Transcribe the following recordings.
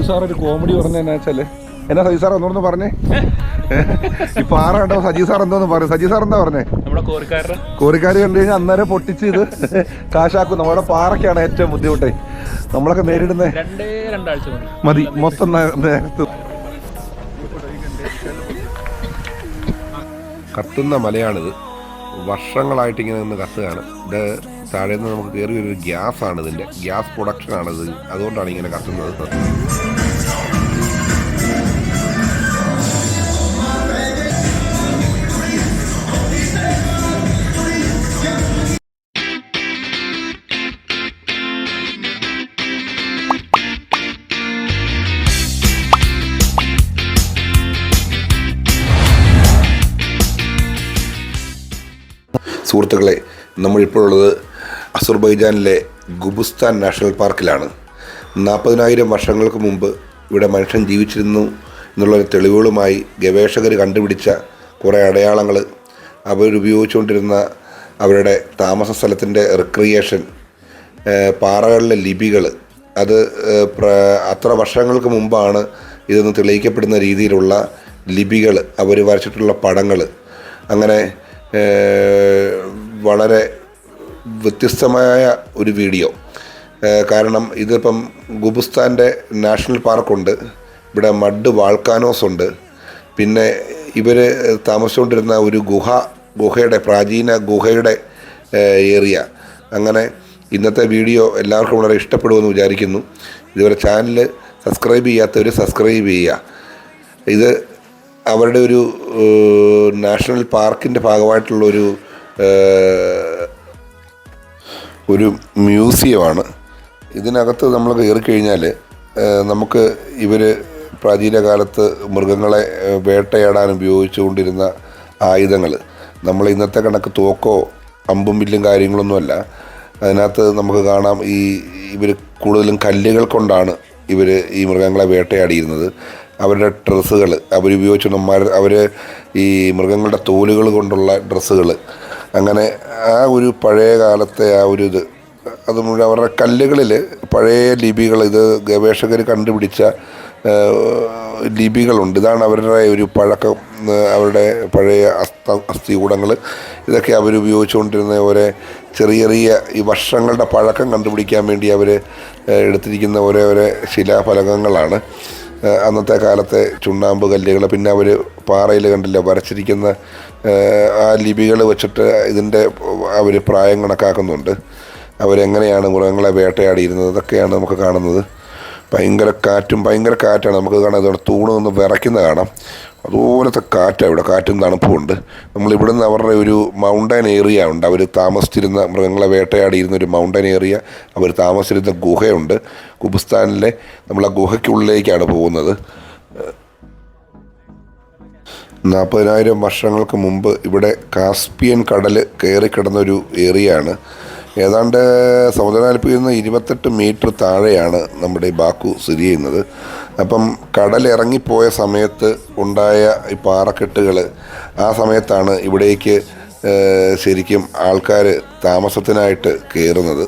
Sajeev sir ഒരു comedy പറഞ്ഞെന്നാ വെച്ചാല് എന്നാ സജീവ് സാർ ഒന്നോന്ന് പറഞ്ഞേ. ഈ പാറ കണ്ടോ സജീവ് സാർ എന്തോന്ന് പറഞ്ഞു? സജീവ് സാർ എന്താ പറഞ്ഞേ? കോറിക്കാർ കണ്ടു കഴിഞ്ഞാൽ അന്നേരം പൊട്ടിച്ച് ഇത് കാശാക്കും. നമ്മുടെ പാറയ്ക്കാണ് ഏറ്റവും ബുദ്ധിമുട്ടേ നമ്മളൊക്കെ നേരിടുന്നത്. മതി മൊത്തം നേരത്ത് കത്തുന്ന മലയാണിത്. വർഷങ്ങളായിട്ട് ഇങ്ങനെ നിന്ന് കത്തുകയാണ്. ഇത് താഴെ നിന്ന് നമുക്ക് കയറി ഒരു ഗ്യാസാണ്, ഇതിൻ്റെ ഗ്യാസ് പ്രൊഡക്ഷനാണിത്. അതുകൊണ്ടാണ് ഇങ്ങനെ കത്തുന്നത്. സുഹൃത്തുക്കളെ, നമ്മളിപ്പോഴുള്ളത് അസർബൈജാനിലെ ഗുബുസ്ഥാൻ നാഷണൽ പാർക്കിലാണ്. 40,000 വർഷങ്ങൾക്ക് മുമ്പ് ഇവിടെ മനുഷ്യൻ ജീവിച്ചിരുന്നു എന്നുള്ള തെളിവുകളുമായി ഗവേഷകർ കണ്ടുപിടിച്ച കുറേ അടയാളങ്ങൾ, അവരുപയോഗിച്ചുകൊണ്ടിരുന്ന അവരുടെ താമസ സ്ഥലത്തിൻ്റെ റിക്രിയേഷൻ, പാറകളിലെ ലിപികൾ, അത് അത്ര വർഷങ്ങൾക്ക് മുമ്പാണ് ഇതെന്ന് തെളിയിക്കപ്പെടുന്ന രീതിയിലുള്ള ലിപികൾ, അവർ വരച്ചിട്ടുള്ള പടങ്ങൾ, അങ്ങനെ വളരെ വ്യത്യസ്തമായ ഒരു വീഡിയോ. കാരണം ഇതിപ്പം ഗുബുസ്ഥാൻ്റെ നാഷണൽ പാർക്കുണ്ട്, ഇവിടെ മഡ് വാൾക്കാനോസ് ഉണ്ട്, പിന്നെ ഇവർ താമസിച്ചുകൊണ്ടിരുന്ന ഒരു ഗുഹയുടെ പ്രാചീന ഗുഹയുടെ ഏരിയ. അങ്ങനെ ഇന്നത്തെ വീഡിയോ എല്ലാവർക്കും വളരെ ഇഷ്ടപ്പെടുമെന്ന് വിചാരിക്കുന്നു. ഇതുവരെ ചാനൽ സബ്സ്ക്രൈബ് ചെയ്യാത്തവർ സബ്സ്ക്രൈബ് ചെയ്യുക. ഇത് അവരുടെ ഒരു നാഷണൽ പാർക്കിൻ്റെ ഭാഗമായിട്ടുള്ളൊരു മ്യൂസിയമാണ്. ഇതിനകത്ത് നമ്മൾ കയറിക്കഴിഞ്ഞാൽ നമുക്ക് ഇവർ പ്രാചീന കാലത്ത് മൃഗങ്ങളെ വേട്ടയാടാൻ ഉപയോഗിച്ചുകൊണ്ടിരുന്ന ആയുധങ്ങൾ, നമ്മൾ ഇന്നത്തെ കണക്ക് തോക്കോ അമ്പും വില്ലും കാര്യങ്ങളൊന്നുമല്ല. അതിനകത്ത് നമുക്ക് കാണാം ഇവർ കൂടുതലും കല്ലുകൾ കൊണ്ടാണ് ഇവർ ഈ മൃഗങ്ങളെ വേട്ടയാടിയിരുന്നത്. അവരുടെ ഡ്രസ്സുകൾ അവരുപയോഗിച്ചിട്ടുള്ള അവർ ഈ മൃഗങ്ങളുടെ തോലുകൾ കൊണ്ടുള്ള ഡ്രസ്സുകൾ, അങ്ങനെ ആ ഒരു പഴയ കാലത്തെ ആ ഒരു ഇത്, അത് മുഴുവൻ അവരുടെ കല്ലുകളിൽ പഴയ ലിപികൾ, ഇത് ഗവേഷകർ കണ്ടുപിടിച്ച ലിപികളുണ്ട്. ഇതാണ് അവരുടെ ഒരു പഴക്കം, അവരുടെ പഴയ അസ്ഥികൂടങ്ങൾ. ഇതൊക്കെ അവരുപയോഗിച്ചുകൊണ്ടിരുന്ന ഓരോ ചെറിയ ഈ വർഷങ്ങളുടെ പഴക്കം കണ്ടുപിടിക്കാൻ വേണ്ടി അവർ എടുത്തിരിക്കുന്ന ഓരോ ശിലാഫലകങ്ങളാണ്. അന്നത്തെ കാലത്തെ ചുണ്ണാമ്പ് കല്ലുകൾ, പിന്നെ അവർ പാറയിൽ കണ്ടില്ല വരച്ചിരിക്കുന്ന ആ ലിപികൾ വെച്ചിട്ട് ഇതിൻ്റെ അവർ പ്രായം കണക്കാക്കുന്നുണ്ട്. അവരെങ്ങനെയാണ് മൃഗങ്ങളെ വേട്ടയാടിയിരുന്നത്, അതൊക്കെയാണ് നമുക്ക് കാണുന്നത്. ഭയങ്കര കാറ്റാണ് നമുക്ക് കാണാം. ഇതോടെ തൂണ് നിന്ന് വിറയ്ക്കുന്ന കാണാം. അതുപോലത്തെ കാറ്റാണ് ഇവിടെ, കാറ്റും തണുപ്പുമുണ്ട്. നമ്മളിവിടുന്ന് അവരുടെ ഒരു മൗണ്ടൻ ഏരിയ ഉണ്ട്, അവർ താമസിച്ചിരുന്ന മൃഗങ്ങളെ വേട്ടയാടിയിരുന്ന ഒരു മൗണ്ടൻ ഏരിയ, അവർ താമസിച്ചിരുന്ന ഗുഹയുണ്ട് ഗുബുസ്ഥാനിലെ. നമ്മൾ ആ ഗുഹയ്ക്കുള്ളിലേക്കാണ് പോകുന്നത്. 40,000 വർഷങ്ങൾക്ക് മുമ്പ് ഇവിടെ കാസ്പിയൻ കടൽ കയറിക്കിടന്നൊരു ഏരിയയാണ്. ഏതാണ്ട് സമുദ്രനിരപ്പിൽ നിന്ന് 28 മീറ്റർ താഴെയാണ് നമ്മുടെ ഈ ബാക്കു സ്ഥിതി ചെയ്യുന്നത്. അപ്പം കടലിറങ്ങിപ്പോയ സമയത്ത് ഉണ്ടായ ഈ പാറക്കെട്ടുകൾ, ആ സമയത്താണ് ഇവിടേക്ക് ശരിക്കും ആൾക്കാർ താമസത്തിനായിട്ട് കയറുന്നത്.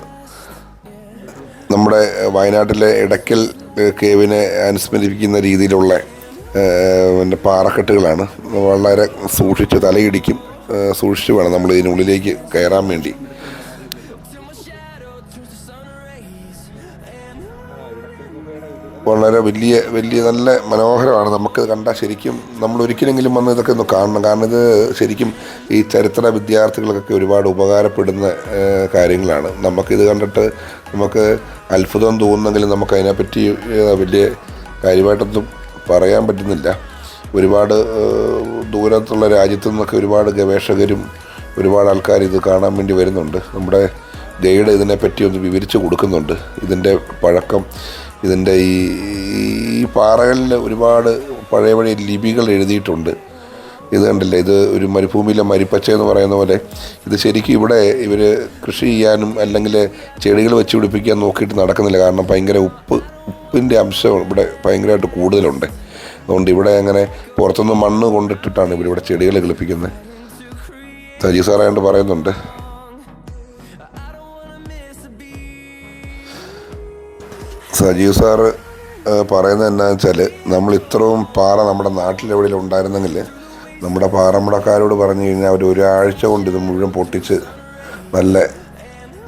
നമ്മുടെ വയനാട്ടിലെ ഇടയ്ക്കൽ കേവിനെ അനുസ്മരിപ്പിക്കുന്ന രീതിയിലുള്ള പിന്നെ പാറക്കെട്ടുകളാണ്. വളരെ സൂക്ഷിച്ച് തലയിടിക്കും, സൂക്ഷിച്ച് വേണം നമ്മൾ ഇതിനുള്ളിലേക്ക് കയറാൻ വേണ്ടി. വളരെ വലിയ നല്ല മനോഹരമാണ്. നമുക്ക് കണ്ടാൽ ശരിക്കും നമ്മൾ ഒരിക്കലെങ്കിലും വന്ന് ഇതൊക്കെ ഒന്ന് കാണണം. കാരണം ഇത് ശരിക്കും ഈ ചരിത്ര വിദ്യാർത്ഥികൾക്കൊക്കെ ഒരുപാട് ഉപകാരപ്പെടുന്ന കാര്യങ്ങളാണ്. നമുക്കിത് കണ്ടിട്ട് നമുക്ക് അത്ഭുതം തോന്നുന്നെങ്കിലും നമുക്ക് അതിനെപ്പറ്റി വലിയ കാര്യമായിട്ടൊന്നും പറയാൻ പറ്റുന്നില്ല. ഒരുപാട് ദൂരത്തുള്ള രാജ്യത്തു നിന്നൊക്കെ ഒരുപാട് ഗവേഷകരും ഒരുപാട് ആൾക്കാർ ഇത് കാണാൻ വേണ്ടി വരുന്നുണ്ട്. നമ്മുടെ ഗൈഡ് ഇതിനെപ്പറ്റി ഒന്ന് വിവരിച്ച് കൊടുക്കുന്നുണ്ട്. ഇതിൻ്റെ പഴക്കം, ഇതിൻ്റെ ഈ പാറകളിൽ ഒരുപാട് പഴയ ലിപികൾ എഴുതിയിട്ടുണ്ട്. ഇത് കണ്ടില്ലേ, ഇത് ഒരു മരുഭൂമിയിലെ മരിപ്പച്ച എന്ന് പറയുന്ന പോലെ. ഇത് ശരിക്കും ഇവിടെ ഇവർ കൃഷി ചെയ്യാനും അല്ലെങ്കിൽ ചെടികൾ വെച്ച് പിടിപ്പിക്കാൻ നോക്കിയിട്ട് നടക്കുന്നില്ല. കാരണം ഭയങ്കര ഉപ്പിൻ്റെ അംശം ഇവിടെ ഭയങ്കരമായിട്ട് കൂടുതലുണ്ട്. അതുകൊണ്ട് ഇവിടെ അങ്ങനെ പുറത്തുനിന്ന് മണ്ണ് കൊണ്ടിട്ടിട്ടാണ് ഇവരിവിടെ ചെടികൾ കിളിപ്പിക്കുന്നത്. സജീവ് സാറായിട്ട് പറയുന്നുണ്ട്. സജീവ് സാറ് പറയുന്നത് എന്താണെന്ന് വെച്ചാൽ നമ്മൾ ഇത്രയും പാറ നമ്മുടെ നാട്ടിലെവിടെയെങ്കിലും ഉണ്ടായിരുന്നെങ്കിൽ നമ്മുടെ പാറമടക്കാരോട് പറഞ്ഞു കഴിഞ്ഞാൽ അവർ ഒരാഴ്ച കൊണ്ട് ഇത് മുഴുവൻ പൊട്ടിച്ച് നല്ല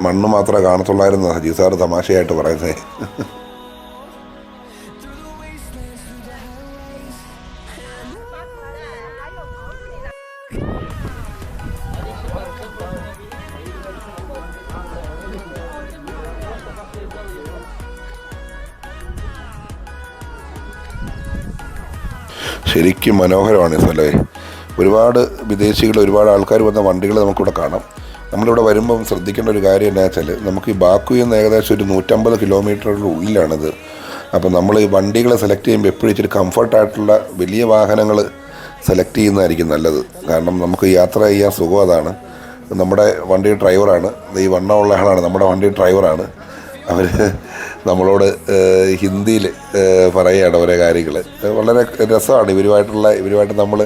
മണ്ണ് മാത്രമേ കാണത്തുള്ളായിരുന്നു ഹജി സാറ് തമാശയായിട്ട് പറയുന്നത്. ശരിക്കും മനോഹരമാണ് ഈ സ്ഥലമേ. ഒരുപാട് വിദേശികൾ, ഒരുപാട് ആൾക്കാർ വന്ന വണ്ടികൾ നമുക്കിവിടെ കാണാം. നമ്മളിവിടെ വരുമ്പം ശ്രദ്ധിക്കേണ്ട ഒരു കാര്യം എന്താണെന്ന് വെച്ചാൽ നമുക്ക് ഈ ബാക്കുയിൽ നിന്ന് ഏകദേശം ഒരു 150 കിലോമീറ്ററിൻ്റെ ഉള്ളിലാണിത്. അപ്പോൾ നമ്മൾ ഈ വണ്ടികൾ സെലക്ട് ചെയ്യുമ്പോൾ എപ്പോഴും ഇച്ചിരി കംഫർട്ടായിട്ടുള്ള വലിയ വാഹനങ്ങൾ സെലക്ട് ചെയ്യുന്നതായിരിക്കും നല്ലത്. കാരണം നമുക്ക് യാത്ര ചെയ്യാൻ സുഖം അതാണ്. നമ്മുടെ വണ്ടി ഡ്രൈവറാണ്, ഈ വണ്ണമുള്ള ആളാണ് നമ്മുടെ വണ്ടി ഡ്രൈവറാണ്. അവർ നമ്മളോട് ഹിന്ദിയിൽ പറയുകയാണ് ഓരോ കാര്യങ്ങൾ. വളരെ രസമാണ് ഇവരുമായിട്ട് നമ്മൾ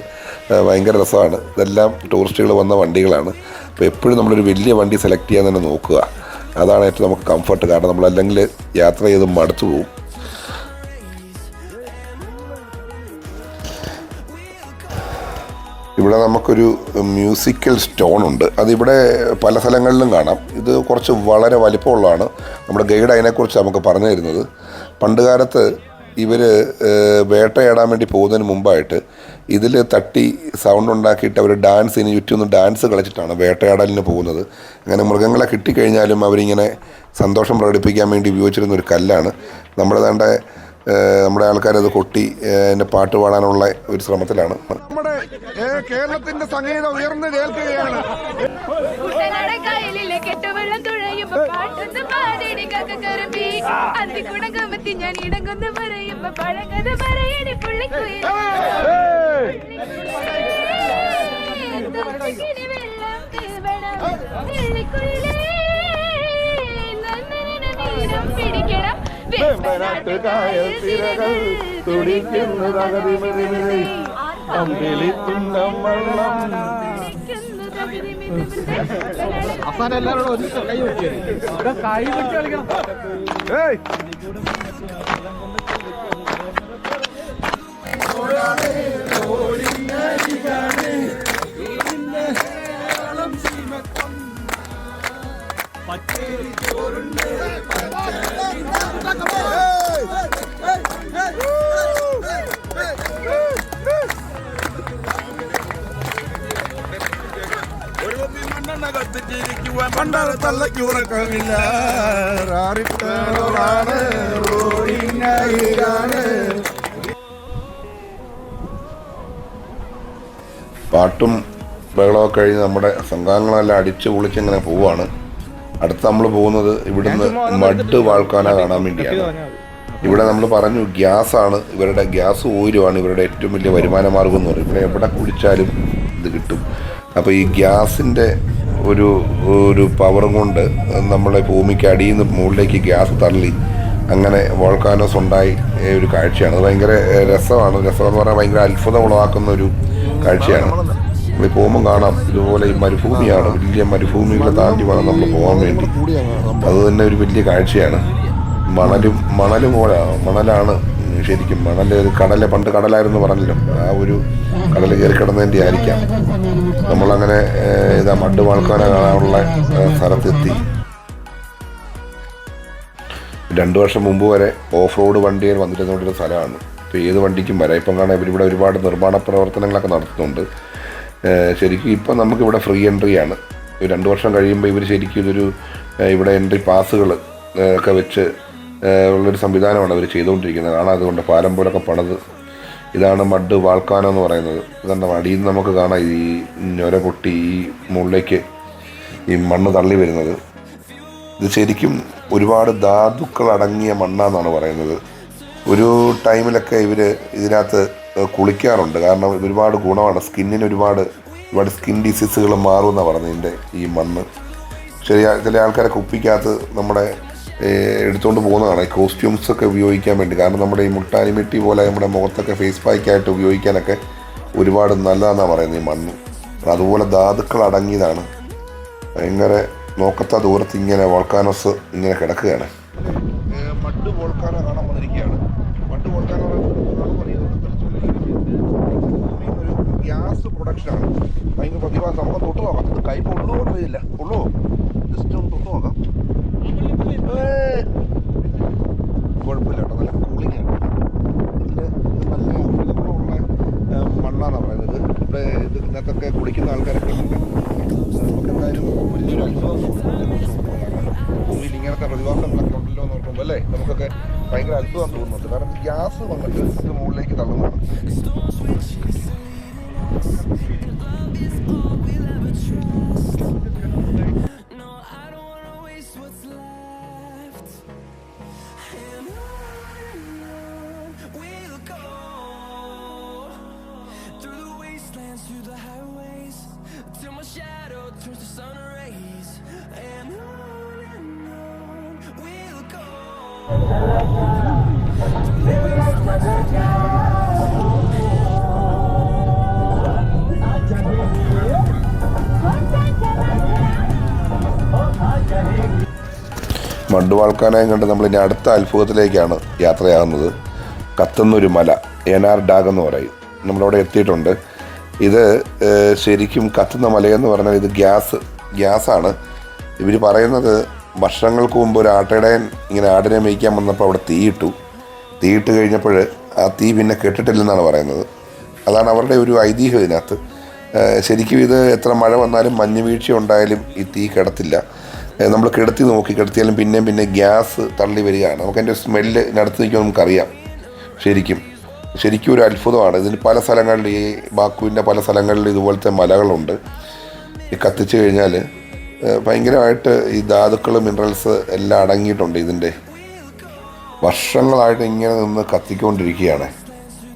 ഭയങ്കര രസമാണ്. ഇതെല്ലാം ടൂറിസ്റ്റുകൾ വന്ന വണ്ടികളാണ്. അപ്പോൾ എപ്പോഴും നമ്മളൊരു വലിയ വണ്ടി സെലക്ട് ചെയ്യാൻ തന്നെ നോക്കുക. അതാണ് ഏറ്റവും നമുക്ക് കംഫർട്ട്. കാരണം നമ്മളല്ലെങ്കിൽ യാത്ര ചെയ്ത് മടുത്തു പോകും. ഇവിടെ നമുക്കൊരു മ്യൂസിക്കൽ സ്റ്റോൺ ഉണ്ട്. അതിവിടെ പല സ്ഥലങ്ങളിലും കാണാം. ഇത് കുറച്ച് വളരെ വലിപ്പമുള്ളതാണ്. നമ്മുടെ ഗൈഡ് അതിനെക്കുറിച്ച് നമുക്ക് പറഞ്ഞു തരുന്നത്. പണ്ട് കാലത്ത് ഇവർ വേട്ടയാടാൻ വേണ്ടി പോകുന്നതിന് മുമ്പായിട്ട് ഇതിൽ തട്ടി സൗണ്ട് ഉണ്ടാക്കിയിട്ട് അവർ ഡാൻസിന് ചുറ്റും ഡാൻസ് കളിച്ചിട്ടാണ് വേട്ടയാടലിന് പോകുന്നത്. അങ്ങനെ മൃഗങ്ങളെ കിട്ടിക്കഴിഞ്ഞാലും അവരിങ്ങനെ സന്തോഷം പ്രകടിപ്പിക്കാൻ വേണ്ടി ഉപയോഗിച്ചിരുന്ന ഒരു കല്ലാണ്. നമ്മുടെ ആൾക്കാരത് കൊട്ടി എൻ്റെ പാട്ട് പാടാനുള്ള ഒരു ശ്രമത്തിലാണ്. നമ്മുടെ കേരളത്തിന്റെ സംഗീതം ഉയർന്നു കേൾക്കുകയാണ്. അവസാനം എല്ലാവരോടും ഒരു കൈ വെച്ച് കളിക്കണം. തള്ളക്കുറക്കമില്ല. പാട്ടും ബഹളമൊക്കെ കഴിഞ്ഞ് നമ്മുടെ സംഘാംഗങ്ങളെല്ലാം അടിച്ച് പൊളിച്ചിങ്ങനെ പോവുകയാണ്. അടുത്ത് നമ്മൾ പോകുന്നത് ഇവിടുന്ന് മഡ് വാൾക്കാന കാണാൻ വേണ്ടിയാണ്. ഇവിടെ നമ്മൾ പറഞ്ഞു ഗ്യാസാണ് ഇവരുടെ, ഗ്യാസ് ഓയിലുമാണ് ഇവരുടെ ഏറ്റവും വലിയ വരുമാന മാർഗം എന്ന് പറയും. ഇവിടെ എവിടെ കുടിച്ചാലും ഇത് കിട്ടും. അപ്പോൾ ഈ ഗ്യാസിൻ്റെ ഒരു പവറും കൊണ്ട് നമ്മളെ ഭൂമിക്ക് അടിയിൽ നിന്ന് മുകളിലേക്ക് ഗ്യാസ് തള്ളി അങ്ങനെ വോൾക്കാനോസ് ഉണ്ടായി ഒരു കാഴ്ചയാണ്. അത് ഭയങ്കര രസമെന്ന് പറഞ്ഞാൽ ഭയങ്കര അത്ഭുതം ഉളവാക്കുന്ന ഒരു കാഴ്ചയാണ്. നമ്മൾ പോകുമ്പോൾ കാണാം ഇതുപോലെ ഈ മരുഭൂമിയാണ്, വലിയ മരുഭൂമികളെ താണ്ടി വേണം നമ്മൾ പോകാൻ വേണ്ടി. അത് തന്നെ ഒരു വലിയ കാഴ്ചയാണ്. മണലാണ് ശരിക്കും. പണ്ട് കടലായിരുന്നു പറഞ്ഞല്ലോ, ആ ഒരു കടൽ കയറി കിടന്നതിൻ്റെ ആയിരിക്കാം. നമ്മളങ്ങനെ മഡ് വാൾക്കാന കാണാനുള്ള സ്ഥലത്തെത്തി. 2 വർഷം മുമ്പ് വരെ ഓഫ് റോഡ് വണ്ടികൾ വന്നിരുന്നൊരു സ്ഥലമാണ്. ഇപ്പോൾ ഏത് വണ്ടിക്കും വരാം. ഇപ്പം കാണാൻ ഇവരിവിടെ ഒരുപാട് നിർമ്മാണ പ്രവർത്തനങ്ങളൊക്കെ നടത്തുന്നുണ്ട്. ശരിക്കും ഇപ്പം നമുക്കിവിടെ ഫ്രീ എൻട്രിയാണ്. 2 വർഷം കഴിയുമ്പോൾ ഇവർ ശരിക്കും ഇവിടെ എൻട്രി പാസുകൾ ഒക്കെ വെച്ച് ഉള്ളൊരു സംവിധാനമാണ് അവർ ചെയ്തുകൊണ്ടിരിക്കുന്നത്. കാണാം. അതുകൊണ്ട് പാലം പോലൊക്കെ പണിത്. ഇതാണ് മഡ് വാൾക്കാന എന്ന് പറയുന്നത്. ഇതാണ് അടിയിൽ നിന്ന് നമുക്ക് കാണാം ഈ ഞൊര പൊട്ടി ഈ മുകളിലേക്ക് ഈ മണ്ണ് തള്ളി വരുന്നത്. ഇത് ശരിക്കും ഒരുപാട് ധാതുക്കൾ അടങ്ങിയ മണ്ണാന്നാണ് പറയുന്നത്. ഒരു ടൈമിലൊക്കെ ഇവർ ഇതിനകത്ത് കുളിക്കാറുണ്ട്. കാരണം ഒരുപാട് ഗുണമാണ് സ്കിന്നിന്. ഒരുപാട് സ്കിൻ ഡിസീസുകൾ മാറുമെന്നാണ് പറഞ്ഞത് ഇതിൻ്റെ ഈ മണ്ണ്. ചില ആൾക്കാരെ കുപ്പിക്കകത്ത് നമ്മുടെ എടുത്തുകൊണ്ട് പോകുന്നതാണ് ഈ കോസ്റ്റ്യൂംസൊക്കെ ഉപയോഗിക്കാൻ വേണ്ടി. കാരണം നമ്മുടെ ഈ മുട്ടാനിമിട്ടി പോലെ നമ്മുടെ മുഖത്തൊക്കെ ഫേസ് പാക്കായിട്ട് ഉപയോഗിക്കാനൊക്കെ ഒരുപാട് നല്ലതാണെന്നാണ് പറയുന്നത് ഈ മണ്ണ്. അതുപോലെ ധാതുക്കൾ അടങ്ങിയതാണ്. ഭയങ്കര നോക്കത്ത ദൂരത്ത് ഇങ്ങനെ വോൾക്കാനോസ് ഇങ്ങനെ കിടക്കുകയാണ്. മഡ് വോൾക്കാനോ കാണാൻ വന്നിരിക്കുകയാണ്. പ്രൊഡക്ഷനാണ്. ഭയങ്കര പ്രതിഭാസം. നമുക്ക് തൊട്ട് നോക്കാം. ഇത് കൈ പൊള്ളുകൊണ്ട് വരില്ല. പൊള്ളുമോ? ജസ്റ്റ് ഒന്ന് തൊട്ട് നോക്കാം. കുഴപ്പമില്ല കേട്ടോ, നല്ല കൂളിംഗ് ആണ്. ഇതിൽ നല്ല ഔഷധങ്ങളുള്ള മണ്ണാന്നാണ് പറയുന്നത്. ഇവിടെ ഇതിനകത്തൊക്കെ കുളിക്കുന്ന ആൾക്കാരൊക്കെ ഉണ്ട്. നമുക്ക് എന്തായാലും വലിയൊരു അത്ഭുതം ഭൂമിയിൽ ഇങ്ങനത്തെ പ്രതിഭാസങ്ങളൊക്കെ ഉണ്ടല്ലോ എന്ന് ഓർക്കുമ്പോൾ അല്ലേ നമുക്കൊക്കെ ഭയങ്കര അത്ഭുതം തോന്നുന്നുണ്ട്. കാരണം ഗ്യാസ് വന്നിട്ട് ഇത് മുകളിലേക്ക് തള്ളുന്നതാണ്. മണ്ടുവാൾക്കാനായും കണ്ട് നമ്മളിനി അടുത്ത അത്ഭുതത്തിലേക്കാണ് യാത്രയാകുന്നത്. കത്തുന്നൊരു മല, ഏനാർ ഡാഗ് എന്ന് പറയും. നമ്മളവിടെ എത്തിയിട്ടുണ്ട്. ഇത് ശരിക്കും കത്തുന്ന മലയെന്ന് പറഞ്ഞാൽ ഇത് ഗ്യാസാണ്. ഇവർ പറയുന്നത് വർഷങ്ങൾക്ക് മുമ്പ് ഒരു ആട്ടിടയൻ ഇങ്ങനെ ആടിനെ മേയ്ക്കാൻ വന്നപ്പോൾ അവിടെ തീയിട്ട് കഴിഞ്ഞപ്പോൾ ആ തീ പിന്നെ കെട്ടിട്ടില്ലെന്നാണ് പറയുന്നത്. അതാണ് അവരുടെ ഒരു ഐതിഹ്യം ഇതിനകത്ത്. ശരിക്കും ഇത് എത്ര മഴ വന്നാലും മഞ്ഞ് വീഴ്ച ഉണ്ടായാലും ഈ തീ കിടത്തില്ല. നമ്മൾ കിടത്തിയാലും പിന്നെ ഗ്യാസ് തള്ളി വരികയാണ്. നമുക്കതിൻ്റെ സ്മെല്ല് ഇതിനടുത്ത് നിൽക്കുമ്പോൾ നമുക്കറിയാം. ശരിക്കും ഒരു അത്ഭുതമാണ്. ഇതിന് പല സ്ഥലങ്ങളിൽ, ഈ ബാക്കുവിൻ്റെ പല സ്ഥലങ്ങളിൽ ഇതുപോലത്തെ മലകളുണ്ട്. ഈ കത്തിച്ച് കഴിഞ്ഞാൽ ഭയങ്കരമായിട്ട് ഈ ധാതുക്കൾ, മിനറൽസ് എല്ലാം അടങ്ങിയിട്ടുണ്ട്. ഇതിൻ്റെ വർഷങ്ങളായിട്ട് ഇങ്ങനെ നിന്ന് കത്തിക്കൊണ്ടിരിക്കുകയാണ്.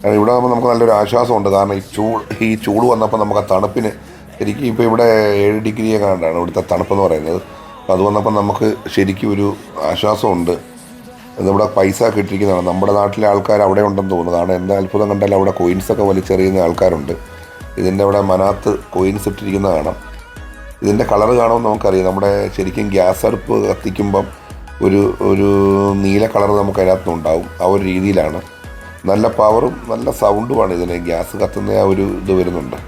കാരണം ഇവിടെ ആകുമ്പോൾ നമുക്ക് നല്ലൊരു ആശ്വാസമുണ്ട്. കാരണം ഈ ചൂട് വന്നപ്പോൾ നമുക്ക് ആ തണുപ്പിന് ശരിക്കും ഇപ്പോൾ ഇവിടെ 7 ഡിഗ്രിയെ കണ്ടാണ് ഇവിടുത്തെ തണുപ്പെന്ന് പറയുന്നത്. അപ്പോൾ അത് വന്നപ്പോൾ നമുക്ക് ശരിക്കും ഒരു ആശ്വാസമുണ്ട്. ഇവിടെ പൈസ കിട്ടിയിരിക്കുന്നതാണ്. നമ്മുടെ നാട്ടിലെ ആൾക്കാർ അവിടെ ഉണ്ടെന്ന് തോന്നുന്നു. കാരണം എന്താ അത്ഭുതം കണ്ടാൽ അവിടെ കോയിൻസൊക്കെ വലിച്ചെറിയുന്ന ആൾക്കാരുണ്ട്. ഇതിൻ്റെ അവിടെ മനകത്ത് കോയിൻസ് ഇട്ടിരിക്കുന്ന കാണാം. ഇതിൻ്റെ കളറ് കാണുമ്പോൾ നമുക്കറിയാം. നമ്മുടെ ശരിക്കും ഗ്യാസ് അടുപ്പ് കത്തിക്കുമ്പം ഒരു നീല കളർ നമുക്ക് അതിനകത്തുനിന്നുണ്ടാവും. ആ ഒരു രീതിയിലാണ്. നല്ല പവറും നല്ല സൗണ്ടുമാണ് ഇതിന്. ഗ്യാസ് കത്തുന്ന ആ ഒരു ഇത് വരുന്നുണ്ട്.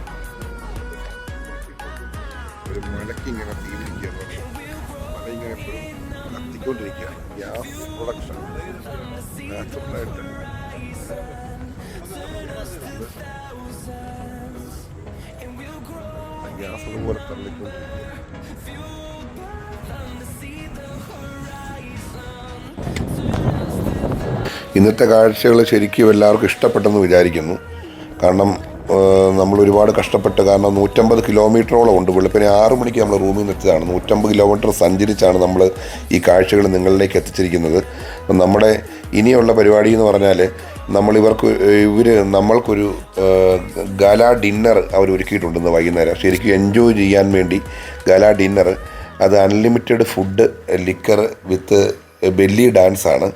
ഗ്യാസ് പ്രൊഡക്ഷൻ നാച്ചുറലായിട്ട് ഗ്യാസ് അതുപോലെ തള്ളിക്കൊണ്ടിരിക്കുക. ഇന്നത്തെ കാഴ്ചകൾ ശരിക്കും എല്ലാവർക്കും ഇഷ്ടപ്പെട്ടെന്ന് വിചാരിക്കുന്നു. കാരണം നമ്മൾ ഒരുപാട് കഷ്ടപ്പെട്ട്, കാരണം 150 കിലോമീറ്ററോളം ഉണ്ട്. വെളുപ്പിനെ 6 മണിക്ക് നമ്മൾ റൂമിൽ നിന്ന് എത്തിയതാണ്. 150 കിലോമീറ്റർ സഞ്ചരിച്ചാണ് നമ്മൾ ഈ കാഴ്ചകൾ നിങ്ങളിലേക്ക് എത്തിച്ചിരിക്കുന്നത്. അപ്പം നമ്മുടെ ഇനിയുള്ള പരിപാടി എന്ന് പറഞ്ഞാൽ നമ്മൾക്കൊരു ഗാല ഡിന്നർ അവർ ഒരുക്കിയിട്ടുണ്ടെന്ന് വൈകുന്നേരം. ശരിക്കും എൻജോയ് ചെയ്യാൻ വേണ്ടി ഗാല ഡിന്നർ. അത് അൺലിമിറ്റഡ് ഫുഡ്, ലിക്കർ വിത്ത് ബെല്ലി ഡാൻസാണ്.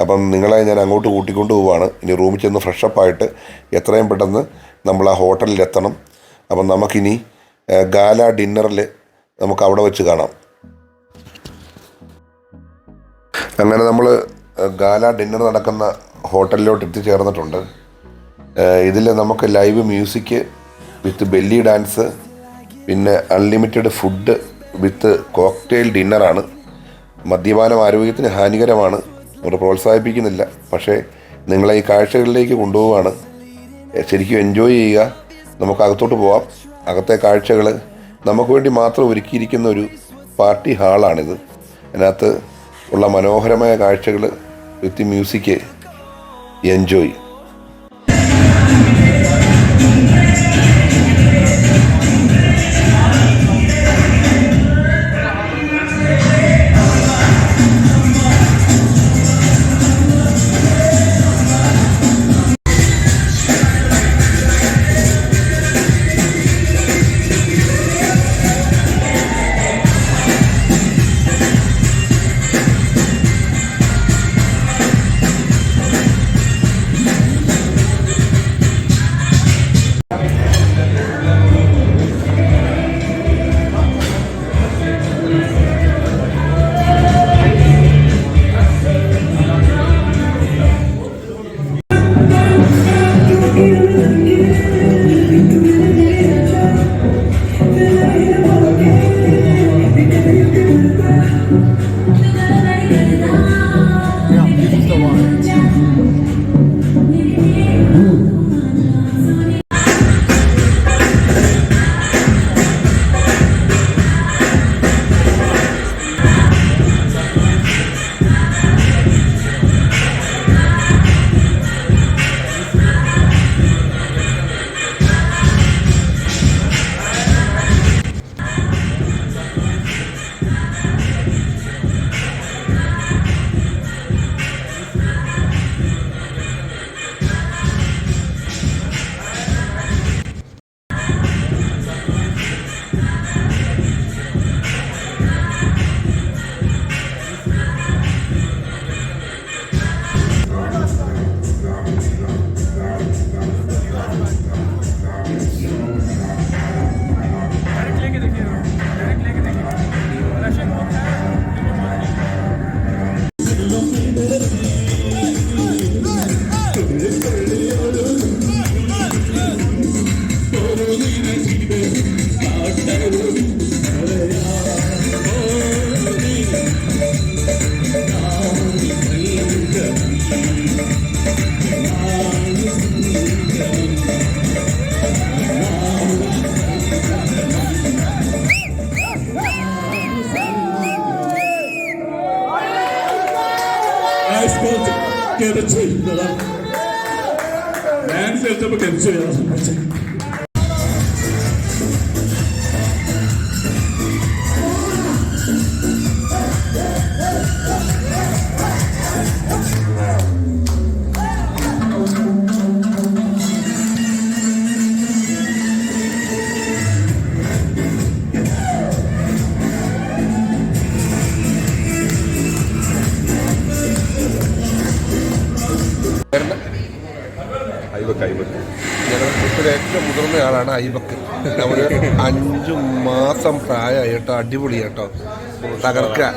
അപ്പം നിങ്ങളെ ഞാൻ അങ്ങോട്ട് കൂട്ടിക്കൊണ്ട് പോവുകയാണ്. ഇനി റൂമിൽ ചെന്ന് ഫ്രഷപ്പായിട്ട് എത്രയും പെട്ടെന്ന് നമ്മൾ ആ ഹോട്ടലിൽ എത്തണം. അപ്പം നമുക്കിനി ഗാല ഡിന്നറിൽ നമുക്ക് അവിടെ വെച്ച് കാണാം. അങ്ങനെ നമ്മൾ ഗാല ഡിന്നർ നടക്കുന്ന ഹോട്ടലിലോട്ട് എത്തിച്ചേർന്നിട്ടുണ്ട്. ഇതിൽ നമുക്ക് live music with belly dance, പിന്നെ അൺലിമിറ്റഡ് ഫുഡ് വിത്ത് കോക്ടെയിൽ ഡിന്നറാണ്. മദ്യപാനം ആരോഗ്യത്തിന് ഹാനികരമാണ്. നമ്മൾ പ്രോത്സാഹിപ്പിക്കുന്നില്ല. പക്ഷേ നിങ്ങളെ ഈ കാഴ്ചകളിലേക്ക് കൊണ്ടുപോവുകയാണ്. ശരിക്കും എൻജോയ് ചെയ്യുക. നമുക്ക് അകത്തോട്ട് പോവാം. അകത്തെ കാഴ്ചകൾ നമുക്ക് വേണ്ടി മാത്രം ഒരുക്കിയിരിക്കുന്ന ഒരു പാർട്ടി ഹാളാണിത്. അതിനകത്ത് ഉള്ള മനോഹരമായ കാഴ്ചകൾ with music enjoy. Gracias, te porque soy Aibak ഞങ്ങളുടെ ട്രിപ്പിലെ ഏറ്റവും മുതിർന്ന ആളാണ് ഐബക്ക്. ഒരു 5 മാസം പ്രായമായി കേട്ടോ. അടിപൊളി കേട്ടോ, തകർക്കുക.